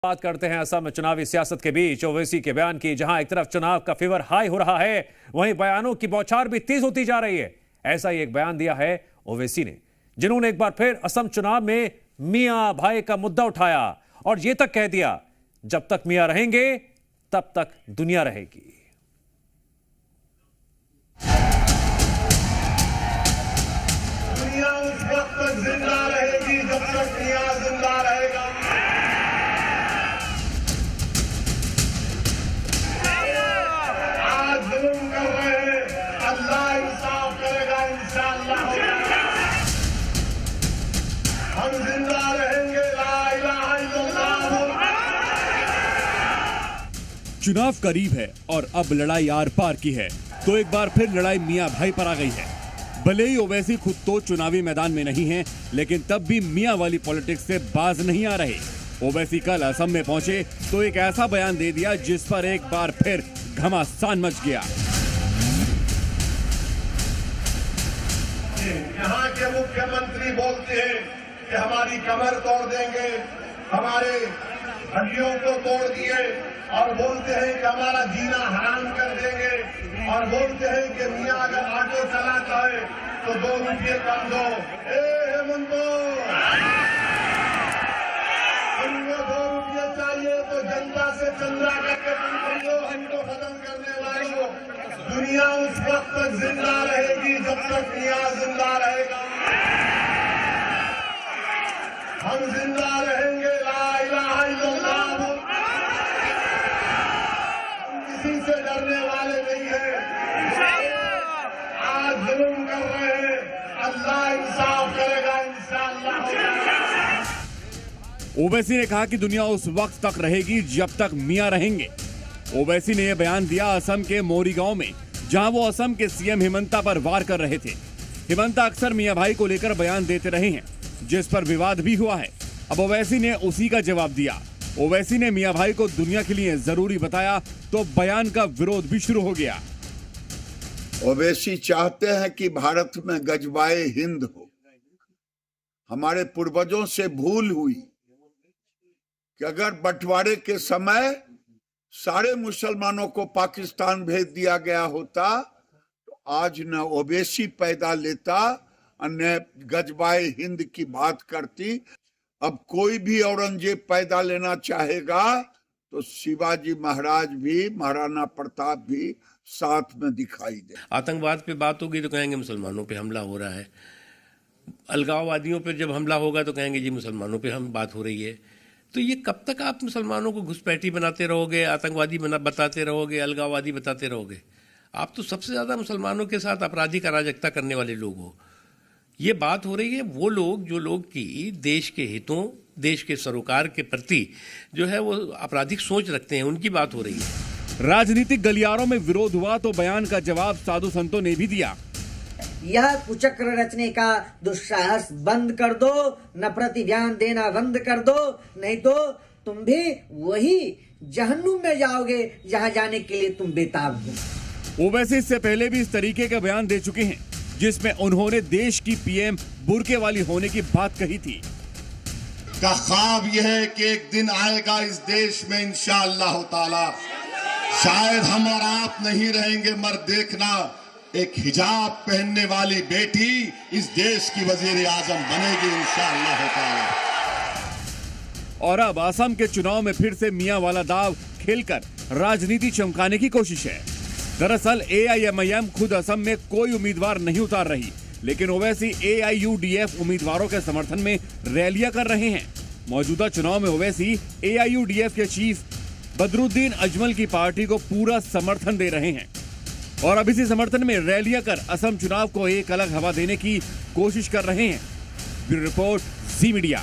बात करते हैं असम में चुनावी सियासत के बीच ओवैसी के बयान की। जहां एक तरफ चुनाव का फीवर हाई हो रहा है, वहीं बयानों की बौछार भी तेज होती जा रही है। ऐसा ही एक बयान दिया है ओवैसी ने, जिन्होंने एक बार फिर असम चुनाव में मियां भाई का मुद्दा उठाया और यह तक कह दिया, जब तक मियां रहेंगे तब तक दुनिया रहेगी। दुनिया उस वक्त तक जिंदा रहेगी जब तक मियां जिंदा रहेगा। आज जुल्म कर रहे हैं, अल्लाह इंसाफ करेगा इंशाअल्लाह। हम जिंदा रहेंगे, ला इलाहा इल्लल्लाह। चुनाव करीब है और अब लड़ाई आर पार की है, तो एक बार फिर लड़ाई मियां भाई पर आ गई है। भले ही ओवैसी खुद तो चुनावी मैदान में नहीं है, लेकिन तब भी मियां वाली पॉलिटिक्स से बाज नहीं आ रहे। ओवैसी कल असम में पहुंचे तो एक ऐसा बयान दे दिया जिस पर एक बार फिर घमासान मच गया। यहाँ के मुख्यमंत्री बोलते हैं कि हमारी कमर तोड़ देंगे, हमारे हड्डियों को तोड़ दिए, और बोलते हैं कि हमारा जीना हराम कर देंगे, और बोलते हैं कि मियां अगर ऑटो चलाता है तो 2 रुपये कम दो। हेमंतो, तुमको 2 रुपये चाहिए तो जनता से चंदा करके तुम लो, हमको खत्म करने वालों। दुनिया उस वक्त तक जिंदा रहेगी जब तक मियां जिंदा रहेगा। हम जिंदा रहेंगे, ला इलाहा इल्लल्लाह। हम किसी से डरने वाले नहीं हैं। आज जुल्म कर रहे हैं, अल्लाह इंसाफ करेगा इंशाअल्लाह। ओवैसी ने कहा कि दुनिया उस वक्त तक रहेगी जब तक मियां रहेंगे। ओवैसी ने यह बयान दिया असम के मोरीगांव में, जहां वो असम के सीएम हिमंता पर वार कर रहे थे। हिमंता अक्सर मियां भाई को लेकर बयान देते रहे हैं, जिस पर विवाद भी हुआ है। अब ओवैसी ने उसी का जवाब दिया। ओवैसी ने मियां भाई को दुनिया के लिए जरूरी बताया तो बयान का विरोध भी शुरू हो गया। ओवैसी चाहते हैं कि भारत में गजबाए हिंद हो। हमारे पूर्वजों से भूल हुई कि अगर बंटवारे के समय सारे मुसलमानों को पाकिस्तान भेज दिया गया होता तो आज न ओवैसी पैदा लेता न गजबाए हिंद की बात करती। अब कोई भी औरंगजेब पैदा लेना चाहेगा तो शिवाजी महाराज भी, महाराणा प्रताप भी साथ में दिखाई दे। आतंकवाद पे बात होगी तो कहेंगे मुसलमानों पे हमला हो रहा है, अलगाववादियों पे जब हमला होगा तो कहेंगे जी मुसलमानों पे हम बात हो रही है। तो ये कब तक आप मुसलमानों को घुसपैठी बनाते रहोगे, आतंकवादी बताते रहोगे, अलगाववादी बताते रहोगे? आप तो सबसे ज्यादा मुसलमानों के साथ आपराधिक अराजकता करने वाले लोग हो। ये बात हो रही है वो लोग जो लोग की देश के हितों, देश के सरोकार के प्रति जो है वो आपराधिक सोच रखते हैं, उनकी बात हो रही है। राजनीतिक गलियारों में विरोध हुआ तो बयान का जवाब साधु संतों ने भी दिया। यह कुचक्र रचने का दुस्साहस बंद कर दो, नफरती बयान देना बंद कर दो, नहीं तो तुम भी वही जहन्नुम में जाओगे जहां जाने के लिए तुम बेताब हो। ओवैसी इससे पहले भी इस तरीके का बयान दे चुके हैं, जिसमें उन्होंने देश की पीएम बुर्के वाली होने की बात कही थी। का ख्वाब यह है कि एक दिन आएगा इस देश में इंशाअल्लाह ताला, शायद हम और आप नहीं रहेंगे मगर देखना एक हिजाब पहनने वाली बेटी इस देश की वजीर आजम बनेगी इंशाअल्लाह ताला। और अब असम के चुनाव में फिर से मियां वाला दाव खेलकर राजनीति चमकाने की कोशिश है। दरअसल AIMIM खुद असम में कोई उम्मीदवार नहीं उतार रही, लेकिन ओवैसी AIUDF उम्मीदवारों के समर्थन में रैलियां कर रहे हैं। मौजूदा चुनाव में ओवैसी AIUDF के चीफ बदरुद्दीन अजमल की पार्टी को पूरा समर्थन दे रहे हैं और अब इसी समर्थन में रैलियां कर असम चुनाव को एक अलग हवा देने की कोशिश कर रहे हैं। ब्यूरो रिपोर्ट, जी मीडिया।